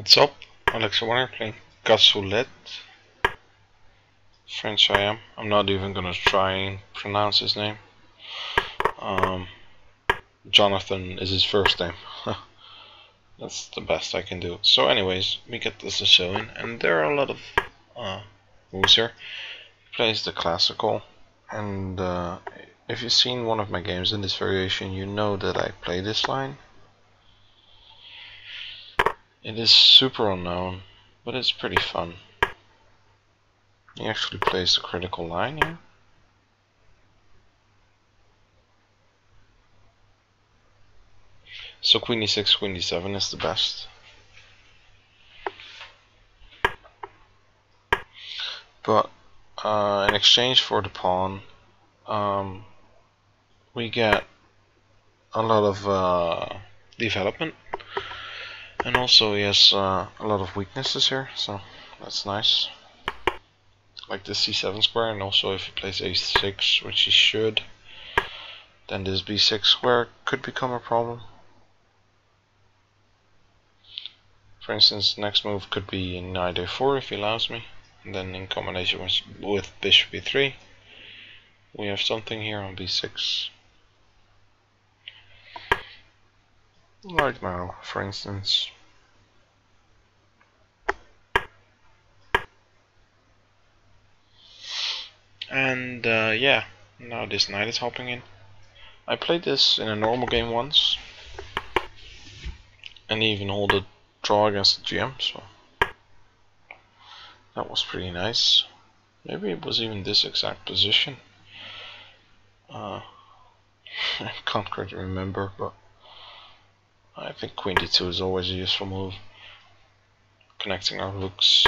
What's up? alexy1 playing Cassoulet. French I am. I'm not even gonna try and pronounce his name. Jonathan is his first name. That's the best I can do. So anyways, we get this show in, and there are a lot of moves here. He plays the classical, and if you've seen one of my games in this variation, you know that I play this line. It is super unknown, but it's pretty fun. He actually plays the critical line here. So queen e6, queen d7 is the best. But in exchange for the pawn, we get a lot of development. And also he has a lot of weaknesses here, so that's nice. Like this c7 square, and also if he plays a6, which he should, then this b6 square could become a problem. For instance, next move could be knight a4 if he allows me, and then in combination with bishop b3, we have something here on b6. Like now, for instance. And yeah, now this knight is hopping in. I played this in a normal game once, and even hold a draw against the GM, so that was pretty nice. Maybe it was even this exact position. I can't quite remember, but I think queen d2 is always a useful move. Connecting our rooks.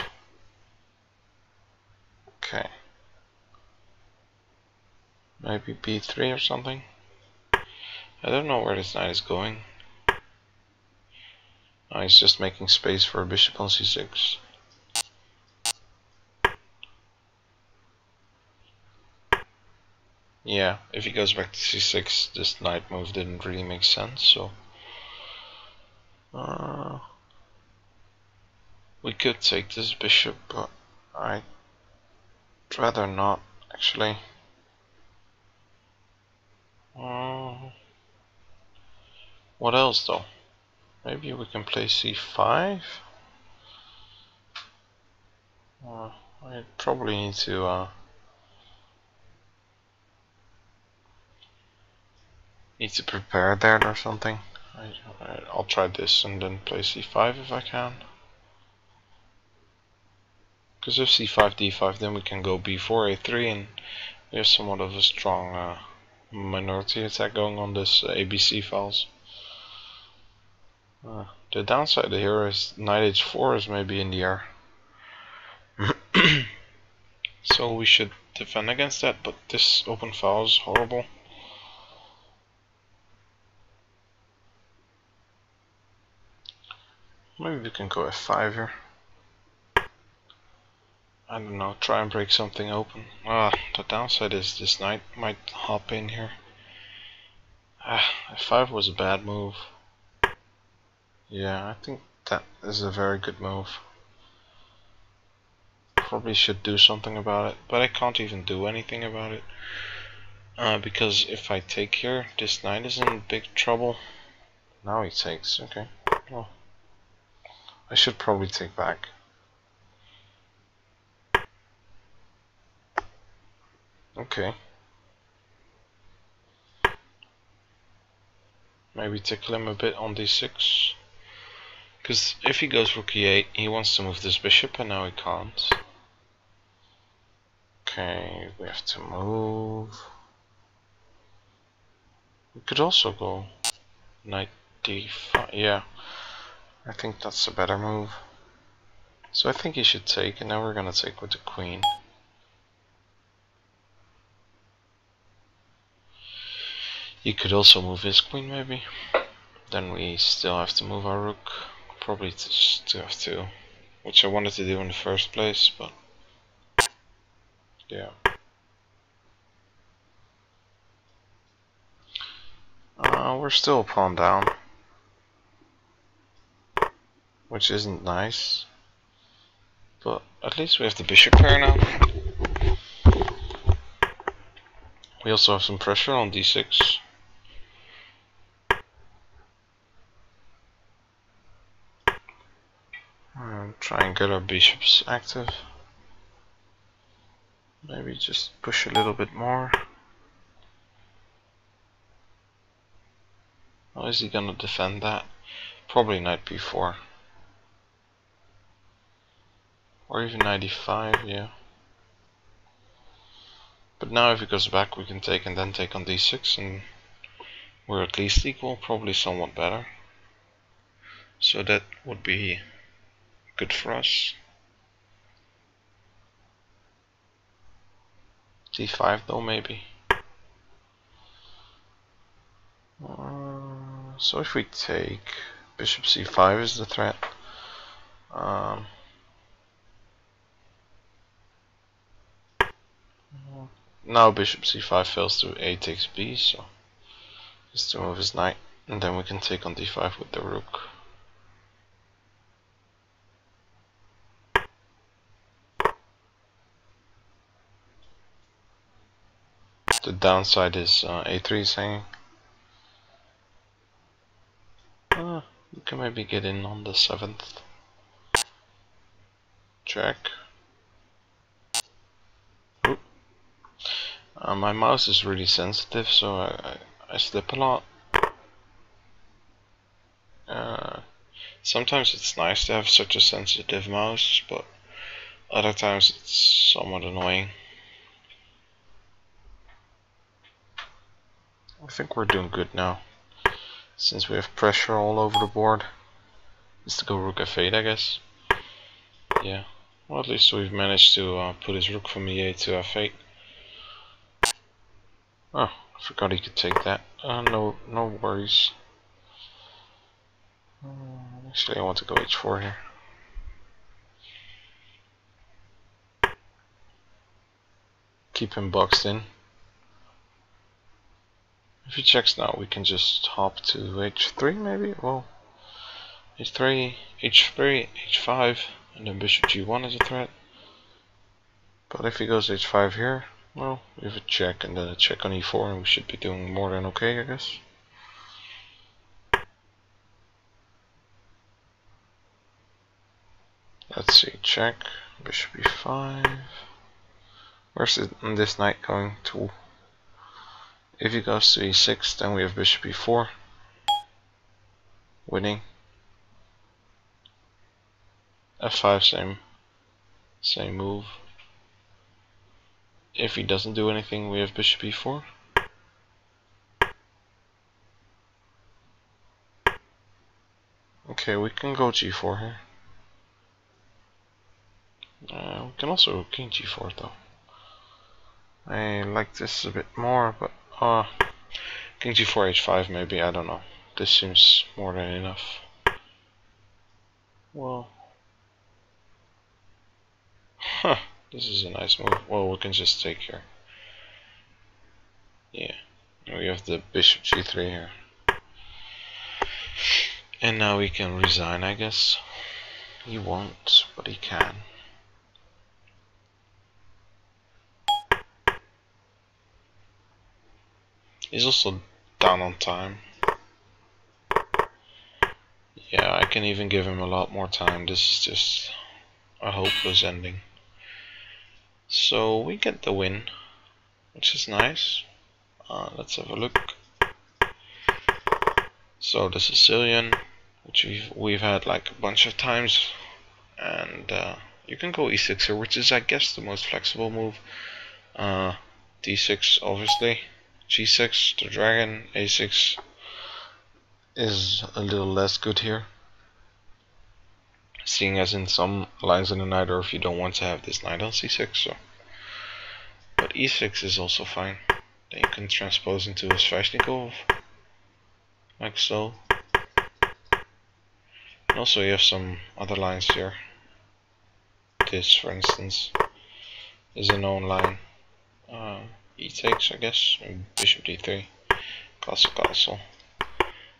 Okay. Maybe b3 or something. I don't know where this knight is going. Oh, he's just making space for a bishop on c6. Yeah, if he goes back to c6, this knight move didn't really make sense, so we could take this bishop, but I'd rather not, actually. What else though? Maybe we can play c5? I probably need to prepare that or something. I'll try this and then play c5 if I can. Because if c5 d5, then we can go b4 a3, and we have somewhat of a strong minority attack going on this ABC files. The downside here is knight h4 is maybe in the air. So we should defend against that, but this open file is horrible. Maybe we can go f5 here. I don't know, try and break something open. The downside is this knight might hop in here. F5 was a bad move. Yeah, I think that is a very good move. Probably should do something about it, but I can't even do anything about it. Because if I take here, this knight is in big trouble. Now he takes, okay. Well, I should probably take back. Okay. Maybe tickle him a bit on d6. Because if he goes rook e8, he wants to move this bishop, and now he can't. Okay, we have to move. We could also go knight d5. Yeah, I think that's a better move. So I think he should take, and now we're gonna take with the queen. He could also move his queen, maybe. Then we still have to move our rook. Probably still have to, which I wanted to do in the first place, but yeah. We're still a pawn down. which isn't nice. But at least we have the bishop pair now. We also have some pressure on d6. Try and get our bishops active. Maybe just push a little bit more. How is he gonna defend that? Probably knight b4. Or even knight e5, yeah. But now if he goes back we can take and then take on d6 and we're at least equal, probably somewhat better. So that would be good for us. d5 though maybe. So if we take bishop c5 is the threat. Now bishop c5 fails to a takes b, so just to move his knight, and then we can take on d5 with the rook. The downside is a3 is hanging. You can maybe get in on the 7th. Check. My mouse is really sensitive, so I slip a lot. Sometimes it's nice to have such a sensitive mouse, but other times it's somewhat annoying. I think we're doing good now, since we have pressure all over the board. It's to go rook f8, I guess. Yeah, well at least we've managed to put his rook from e8 to f8. Oh, I forgot he could take that. No worries. Actually, I want to go h4 here. Keep him boxed in. If he checks now, we can just hop to h3 maybe. Well, h3, h3, h5, and then bishop g1 is a threat. But if he goes h5 here, well, we have a check and then a check on e4, and we should be doing more than okay, I guess. Let's see, check, bishop e5. Where's this knight going to? If he goes to e6, then we have bishop e4. Winning. f5, same move. If he doesn't do anything, we have bishop e4. Okay, we can go g4 here. We can also king g4 though. I like this a bit more, but king g4 h5 maybe, I don't know. This seems more than enough. Well, this is a nice move. Well, we can just take here. Yeah, we have the bishop g3 here. And now we can resign, I guess. He won't, but he can. He's also down on time. Yeah, I can even give him a lot more time. This is just a hopeless ending. So we get the win, which is nice. Let's have a look. So the Sicilian, which we've had like a bunch of times, and you can go e6 here, which is I guess the most flexible move. d6 obviously, g6 the dragon, a6 is a little less good here, seeing as in some lines in the knight, or if you don't want to have this knight on c6. So, but e6 is also fine. Then you can transpose into a Sveshnikov, like so. And also you have some other lines here. This, for instance, is a known line. E takes, I guess, and bishop d3, castle, castle.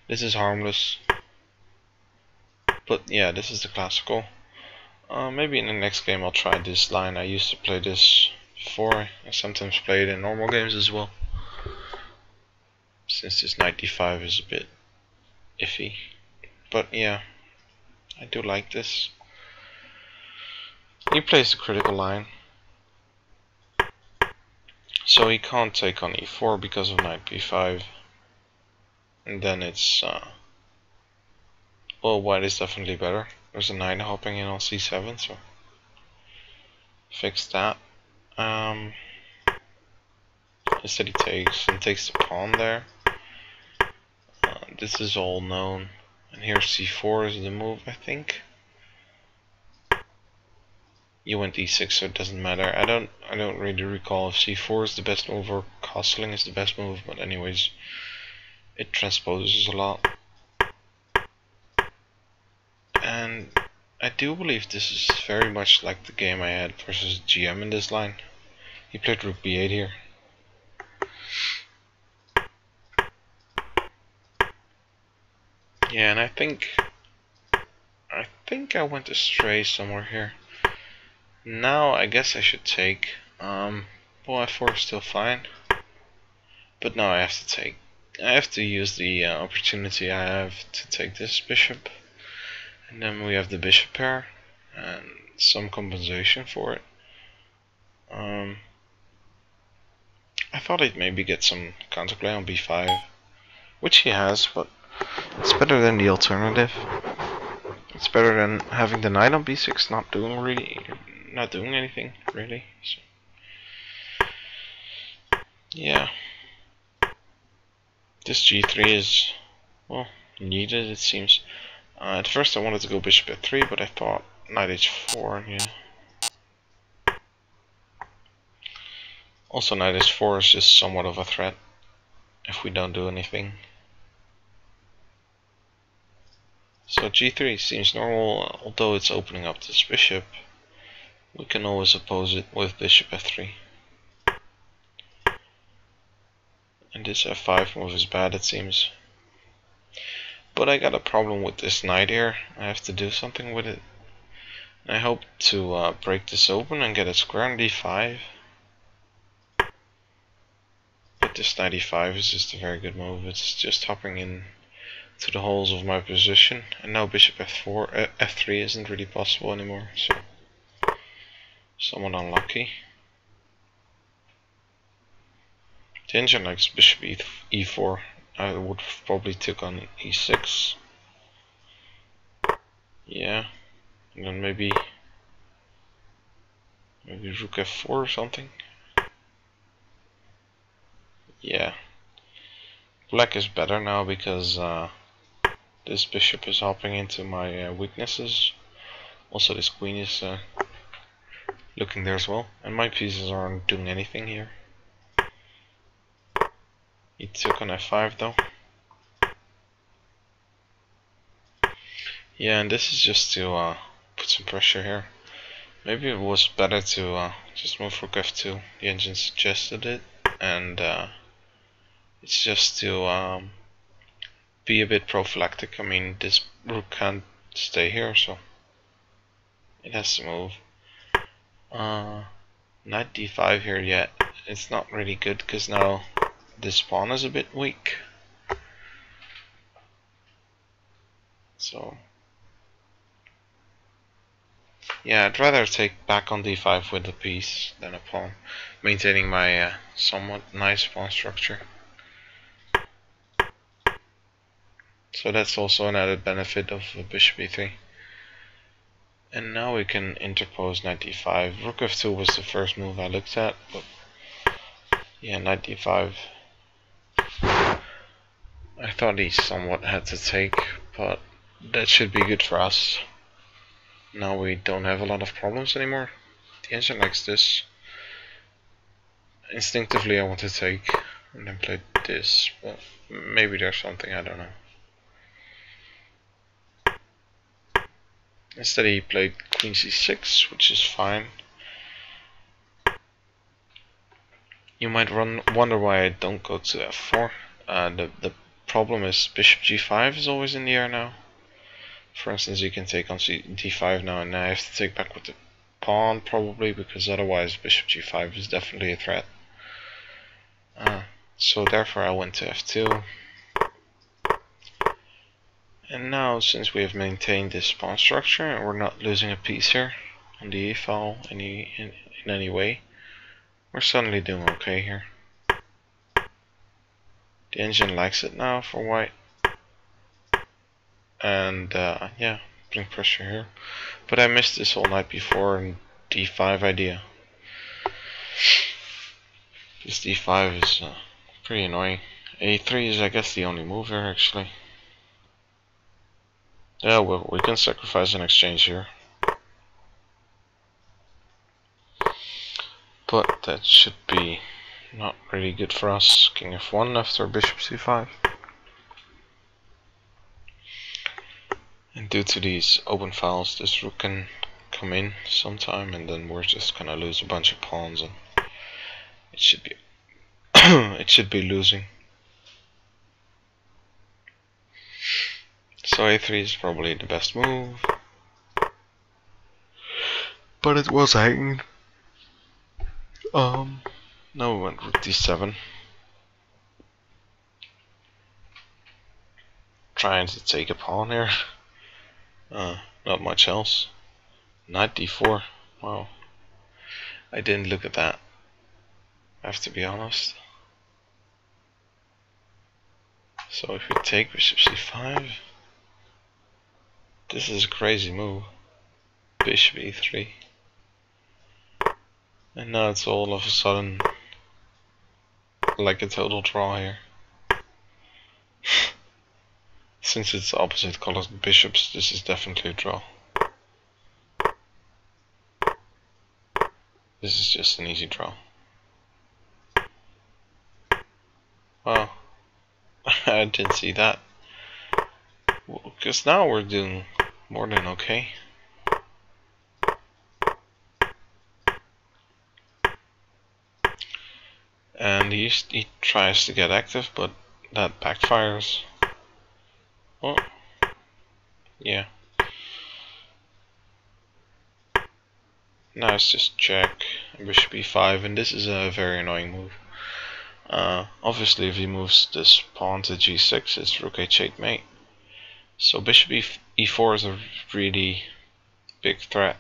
This is harmless. But yeah, this is the classical. Maybe in the next game I'll try this line. I used to play this before. I sometimes play it in normal games as well, since this knight d5 is a bit iffy. But yeah, I do like this. He plays the critical line, so he can't take on e4 because of knight b5. And then it's well, white is definitely better. There's a knight hopping in on c7, so fix that. Instead he takes the pawn there. This is all known, and here c4 is the move, I think. You went e6, so it doesn't matter. I don't really recall if c4 is the best move or castling is the best move, but anyways, it transposes a lot. And I do believe this is very much like the game I had versus GM in this line. He played rook b8 here. Yeah, and I think I went astray somewhere here. Now I guess I should take. Well, f4 is still fine, but now I have to take. I have to use the opportunity I have to take this bishop, and then we have the bishop pair and some compensation for it. I thought he'd maybe get some counterplay on b5, which he has, but it's better than the alternative. It's better than having the knight on b6 not doing anything really. So, yeah, this g3 is, well, needed, it seems. At first I wanted to go bishop f3, but I thought knight h4. Yeah. Also, knight h4 is just somewhat of a threat if we don't do anything. So g3 seems normal, although it's opening up this bishop. We can always oppose it with bishop f3. And this f5 move is bad, it seems. But I got a problem with this knight here. I have to do something with it. I hope to break this open and get a square on d5. But this knight e5 is just a very good move. It's just hopping in to the holes of my position. And now bishop f4, f3 isn't really possible anymore. So, somewhat unlucky. The engine likes bishop e4. I would probably took on e6. Yeah, and then maybe rook f4 or something. Yeah, black is better now because this bishop is hopping into my weaknesses. Also, this queen is looking there as well, and my pieces aren't doing anything here. He took on f5 though. Yeah, and this is just to put some pressure here. Maybe it was better to just move rook f2. The engine suggested it, and it's just to be a bit prophylactic. I mean, this rook can't stay here, so it has to move. Knight d5 here yet. It's not really good because now this pawn is a bit weak. So yeah, I'd rather take back on d5 with a piece than a pawn, maintaining my somewhat nice pawn structure. So that's also an added benefit of bishop e3. And now we can interpose knight d5. Rook f2 was the first move I looked at, but yeah, knight d5. I thought he somewhat had to take, but that should be good for us. Now we don't have a lot of problems anymore. The engine likes this. Instinctively I want to take and then play this, but maybe there's something, I don't know. Instead he played queen c6, which is fine. You might wonder why I don't go to f4. The problem is bishop g5 is always in the air now. For instance, you can take on d5 now, and I have to take back with the pawn probably, because otherwise bishop g5 is definitely a threat. So therefore I went to f2. And now, since we have maintained this pawn structure and we're not losing a piece here on the e file in any way, we're suddenly doing okay here. The engine likes it now for white. And yeah, putting pressure here. But I missed this whole night before in d5 idea. This d5 is pretty annoying. a3 is, I guess, the only move here actually. Yeah, well, we can sacrifice an exchange here. But that should be not really good for us. King f1 after bishop c5. And due to these open files, this rook can come in sometime, and then we're just gonna lose a bunch of pawns, and it should be it should be losing. So a3 is probably the best move, but it was hanging. Now we went rook d7, trying to take a pawn here. Not much else. Knight d4. Wow, I didn't look at that, I have to be honest. So if we take bishop c5, this is a crazy move. Bishop e3. And now it's all of a sudden like a total draw here. Since it's opposite colored bishops, this is definitely a draw. This is just an easy draw. Wow, I didn't see that. Because now we're doing more than okay. And he tries to get active, but that backfires. Oh, yeah. Now it's just check, bishop e5, and this is a very annoying move. Obviously if he moves this pawn to g6, it's rook h8 mate. So bishop e4 is a really big threat.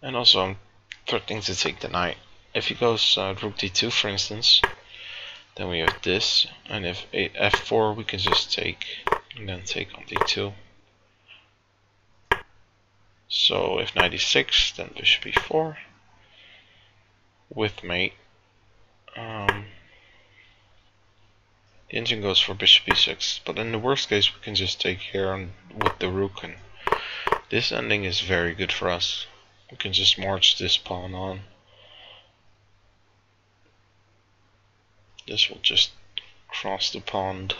And also I'm threatening to take the knight. If he goes rook d2 for instance, then we have this, and if f4 we can just take, and then take on d2. So if knight e6, then bishop e4 with mate. The engine goes for bishop e6, but in the worst case we can just take here on with the rook, and this ending is very good for us. We can just march this pawn on. This will just cross the pond.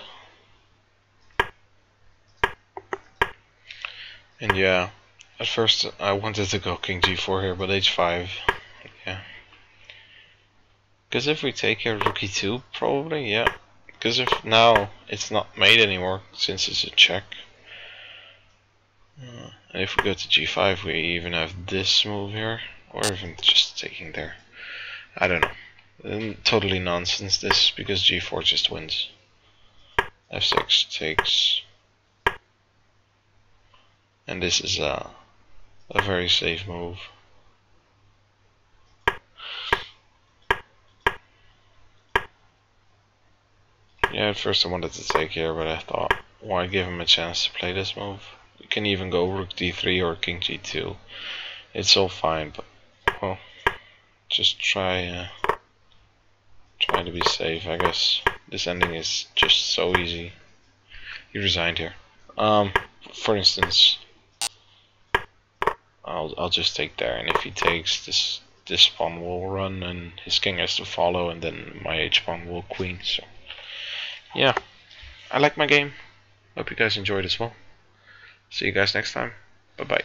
And yeah, at first I wanted to go king g4 here, but h5, yeah. Because if we take here rook e2, probably, yeah. Because if now it's not mate anymore, since it's a check. And if we go to g5, we even have this move here, or even just taking there. I don't know. Totally nonsense this, because g4 just wins. f6 takes. And this is a very safe move. Yeah, at first I wanted to take here, but I thought, why give him a chance to play this move? We can even go rook d3 or king g2. It's all fine, but well, just try to be safe, I guess. This ending is just so easy. He resigned here. For instance, I'll just take there, and if he takes, this pawn will run, and his king has to follow, and then my h pawn will queen. So yeah, I like my game. Hope you guys enjoyed as well. See you guys next time. Bye bye.